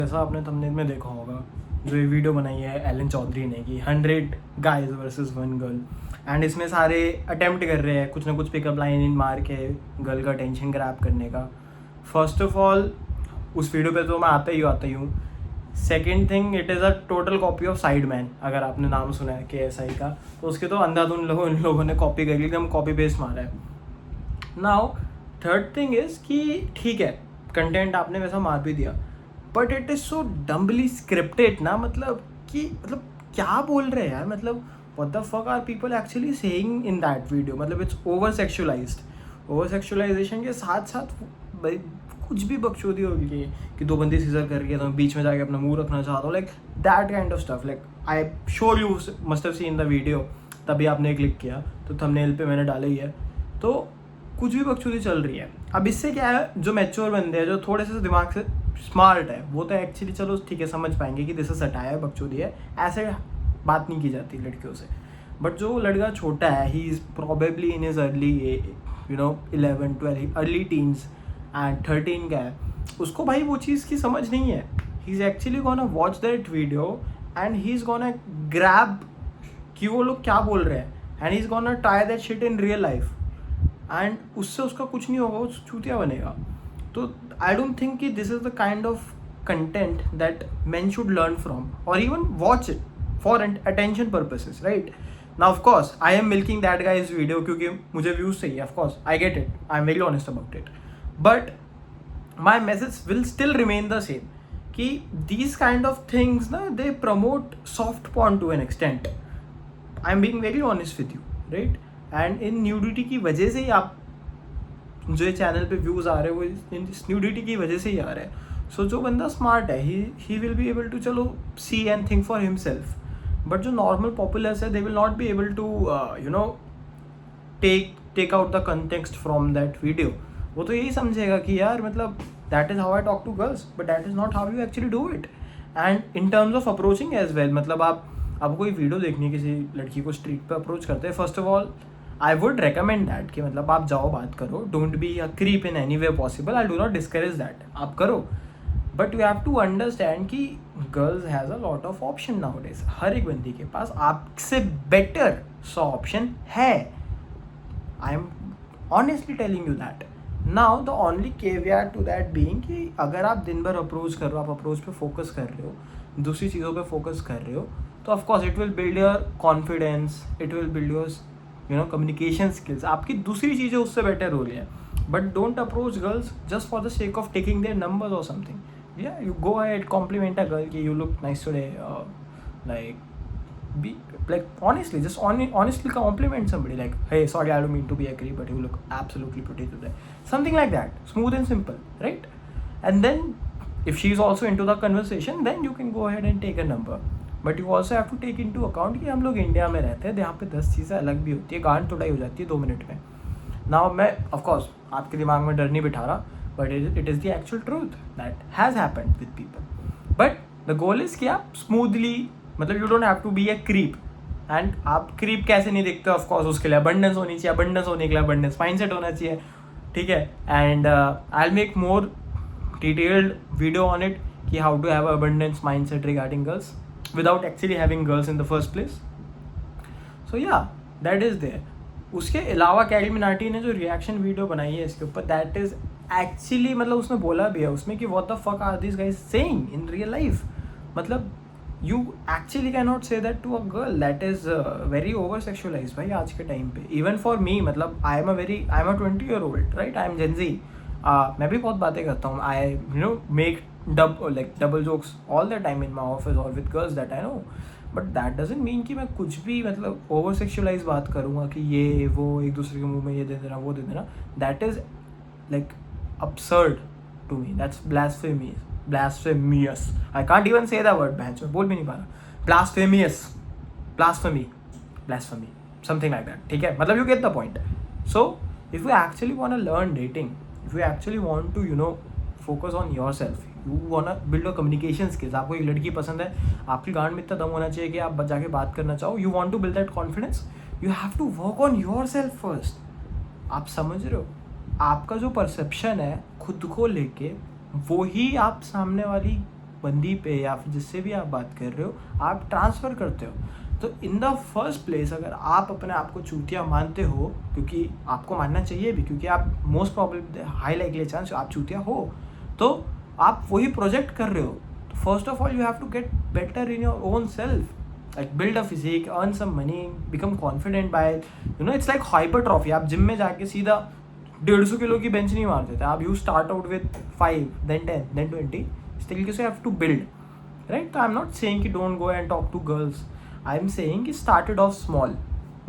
जैसा आपने थंबनेल में देखा होगा, जो ये वीडियो बनाई है एलन चौधरी ने कि 100 गाइज वर्सेस 1 गर्ल, एंड इसमें सारे अटेम्प्ट कर रहे हैं कुछ ना कुछ पिकअप लाइन मार के गर्ल का टेंशन ग्रैब करने का। फर्स्ट ऑफ ऑल उस वीडियो पे तो मैं आता ही हूँ। Second thing, it is a total copy of Sidemen. अगर आपने नाम सुना है KSI का, तो उसके तो अंधाधुन इन लोगों ने कॉपी कर ली, एकदम कॉपी पेस्ट मारा है। नाउ थर्ड थिंग इज़ कि ठीक है, कंटेंट आपने वैसा मार भी दिया, but it is so dumbly scripted ना, मतलब क्या बोल रहे हैं यार, मतलब what the fuck are people actually saying in that video. मतलब इट्स ओवर सेक्शुलाइजेशन के साथ साथ भाई कुछ भी बकचोदी होगी कि दो बंदे सीजर कर रही है तो मैं बीच में जाके अपना मुंह रखना चाहता हूँ, like that kind of stuff. Like I sure you must have seen the video, तभी आपने क्लिक किया, तो थंबनेल पे मैंने डाला ही है। तो कुछ भी बकचोदी चल रही है। अब इससे क्या है, जो मैच्योर बंदे हैं, जो थोड़े से दिमाग से स्मार्ट है, वो तो एक्चुअली चलो ठीक है समझ पाएंगे कि दिस इज सटायर है, बकचोदी है, ऐसे बात नहीं की जाती लड़कियों से। बट जो लड़का छोटा है, he is probably in is early 11, 12 early teens and 13 का है, उसको भाई वो चीज़ की समझ नहीं है। He is actually gonna watch that video and he is gonna grab कि वो लोग क्या बोल रहे हैं, and he is gonna try that shit in real life, and उससे उसका कुछ नहीं होगा, वो चूतिया बनेगा। तो आई डोंट थिंक कि this is the kind of content that men should learn from or even watch it for attention purposes, right? Now of course I am milking that guy's video क्योंकि मुझे views चाहिए, of course I get it, I am very honest about it, but my message will still remain the same कि these kind of things ना, they promote soft porn to an extent. I am being very honest with you, right? And in nudity की वजह से ही आप जो ये channel पे views आ रहे हैं वो इस न्यूडिटी की वजह से ही आ रहे हैं। सो जो बंदा स्मार्ट है, he will be able to चलो see and think for himself, but जो नॉर्मल पॉपुलर्स है, they will not be able to take out the context from that video. वो तो यही समझेगा कि यार मतलब that is how I talk to girls, but that is not how you actually do it. And in terms of approaching as well, मतलब आप कोई वीडियो देखनी है, किसी लड़की को स्ट्रीट पर अप्रोच करते हैं, first of all I would recommend that कि मतलब आप जाओ बात करो, don't be a creep in any way possible, I do not discourage that, आप करो, but you have to understand कि girls has a lot of option nowadays. हर एक बंदी के पास आपसे बेटर 100 ऑप्शन है। I am honestly telling you that. Now the only caveat to that being कि अगर आप दिन भर अप्रोच कर रहे हो, आप अप्रोच पे फोकस कर रहे हो, दूसरी चीज़ों पे फोकस कर रहे हो, तो of course it will build your confidence, it will build your communication skills, आपकी दूसरी चीज़ें उससे बेटर हो रही है। But don't approach girls just for the sake of taking their numbers और समथिंग। या you go ahead, compliment a girl कि you look nice today, like honestly, just honestly compliment somebody like, hey, sorry, I don't mean to be a creep, but you look absolutely pretty today, something like that, smooth and simple, right? And then if she is also into the conversation, then you can go ahead and take a number. But you also have to take into account कि हम लोग India में रहते हैं, यहाँ पे 10 चीज़ें अलग भी होती है, गांड तोड़ाई हो जाती है 2 मिनट में। नाउ मैं ऑफकोर्स आपके दिमाग में डर नहीं बिठा रहा, but it is the actual truth that has happened with people. But the goal is कि आप स्मूथली, मतलब you don't have to be a creep. And आप क्रीप कैसे नहीं देखते, ऑफकोर्स उसके लिए अबंडेंस होनी चाहिए, अबंडेंस होने के लिए अबंडेंस माइंडसेट होना चाहिए, ठीक है। And I will make more detailed video on it कि how to have abundance mindset regarding girls without actually having girls in the first place. So yeah, that is there. उसके अलावा carry Minati ने जो reaction video बनाई है इसके ऊपर, that is actually, मतलब उसने बोला भी है उसमें कि what the fuck are this guys saying in real life. मतलब you actually can not say that to a girl, that is very over sexualise भाई आज के टाइम पे। इवन फॉर मी, मतलब I am a 20 year old, right? I am gen Z. मैं भी बहुत बातें करता हूँ, I make double jokes all the time in my office or with girls that I know, but that doesn't mean कि मैं कुछ भी मतलब ओवर सेक्शुअलाइज बात करूँगा कि ये वो एक दूसरे के मुंह में ये दे देना वो दे देना। That is like absurd to me, that's blasphemous, I can't even say the word, बहन चोद बोल भी नहीं पा रहा, blasphemy, something like that, ठीक है? मतलब you get the point. So if you actually want to learn dating, if you actually want to focus on yourself, you wanna build a communication skills, आपको एक लड़की पसंद है, आपकी गांड में इतना दम होना चाहिए कि आप जाके बात करना चाहो, you want to build that confidence, you have to work on yourself first. आप समझ रहे हो? आपका जो परसेप्शन है खुद को लेके, वो ही आप सामने वाली बंदी पे या फिर जिससे भी आप बात कर रहे हो आप ट्रांसफ़र करते हो। तो इन द फर्स्ट प्लेस अगर आप अपने आप को चूतिया मानते हो, क्योंकि आपको मानना चाहिए भी, क्योंकि आप most problem high likely chance आप चूतिया हो, तो आप वही प्रोजेक्ट कर रहे हो। तो first of all you have to get better in your own self, like build a physique, earn some money, become confident by it. It's like hypertrophy. आप जिम में जाके सीधा 150 किलो की बेंच नहीं मार देते आप। You start out with 5 then 10 then 20, इस तरीके से हैव टू बिल्ड, राइट। तो आई एम नॉट सेइंग कि don't go and talk to girls, I am saying कि started off small,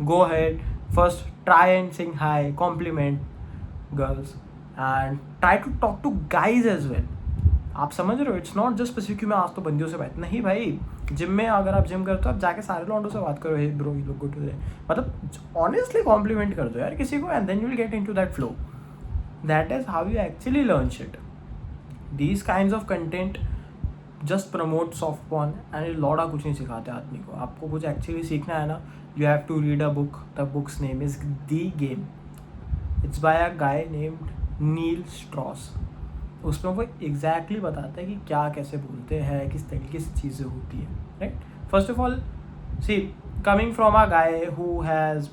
go ahead, first try and sing hi, compliment girls and try to talk to guys as well. आप समझ रहे हो, it's not just specific कि मैं आज तो बंदियों से बात नहीं भाई। जिम में अगर आप जिम करते हो आप जाके सारे लॉन्डों से बात करो, hey bro you look good today, मतलब ऑनेस्टली कॉम्प्लीमेंट कर दो यार किसी को, and then you will get into that flow. That is how you actually learn shit. These kinds of content just promote soft porn and ये लौड़ा कुछ नहीं सिखाते आदमी को। आपको कुछ एक्चुअली सीखना है ना, you have to read a book. The book's name is the game, it's by a guy named Neil Strauss. उसमें वो एग्जैक्टली बताता है कि क्या कैसे बोलते हैं, किस तरीके से चीज़ें होती है, right. First of all see, coming from a guy who has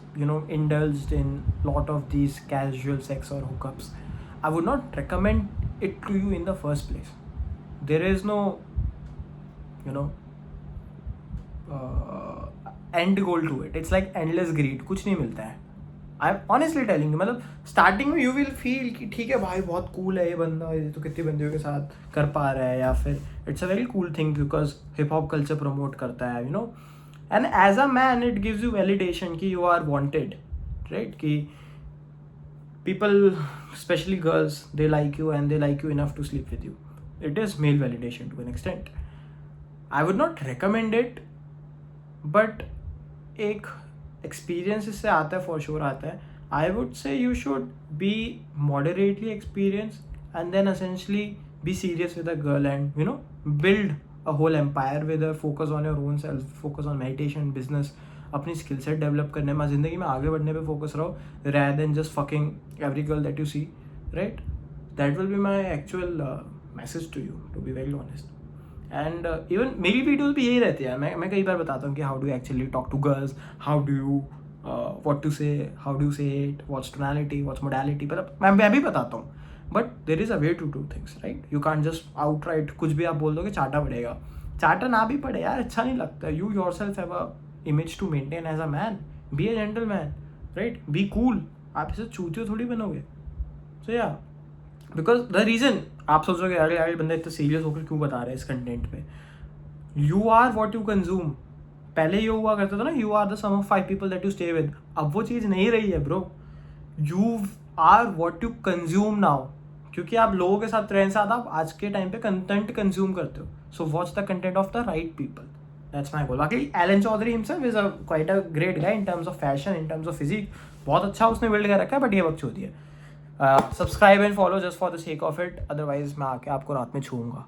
indulged in lot of these casual sex or hookups, I would not recommend it to you in the first place. There is no end goal to it. It's like endless greed, कुछ नहीं मिलता है। I am honestly telling you, मतलब starting में you will feel कि ठीक है भाई बहुत कूल है ये बंदा, ये तो कितनी बंदियों के साथ कर पा रहा है, या फिर it's a very cool thing because hip hop culture promote करता है, and as a man it gives you validation कि यू आर वांटेड, राइट। कि people specially girls they like you and they like you enough to sleep with you. It is male validation to an extent. I would not recommend it, but एक experience इससे आता है, for sure आता है। I would से you should be moderately experience and then essentially be serious with a girl and build a whole empire with a focus on your own self, focus on meditation, business, अपनी skill set develop करने में, ज़िंदगी में आगे बढ़ने पे focus रहो, rather than just fucking every girl that you see, right? That will be my actual message to you, to be very honest. And even मेरी वीडियोज़ भी यही रहती है। मैं कई बार बताता हूँ कि how do actually talk to girls, how do you what to say, how do say it, what's tonality, what's modality, मतलब मैं भी बताता हूँ। But there is a way to do things, right. You can't just outright कुछ भी आप बोल दोगे चाटा पड़ेगा। चाटा ना भी पड़े यार, अच्छा नहीं लगता। You yourself have a image to maintain as a man, be a gentleman, right, be cool. आप इसे चूतियों थोड़ी बनोगे। सो या बिकॉज द रीज़न आप सोचोगे अरे यार बंदा इतना सीरियस होकर क्यों बता रहे हैं इस कंटेंट पे। You are what you consume. पहले ये हुआ करता था ना, you are the sum of 5 people that you stay with. अब वो चीज़ नहीं रही है bro. You are what you consume now, क्योंकि आप लोगों के साथ रहने साथ आप आज के टाइम पे कंटेंट कंज्यूम करते हो। So watch the content of the right people, that's my goal. बाकी Allen Chaudhary himself is quite a great guy in terms of fashion, in terms of physique, बहुत अच्छा उसने बिल्ड कर रखा है, बट ये वक्त होती है। Subscribe and follow just for the sake of it, otherwise मैं आके आपको रात में छूऊंगा।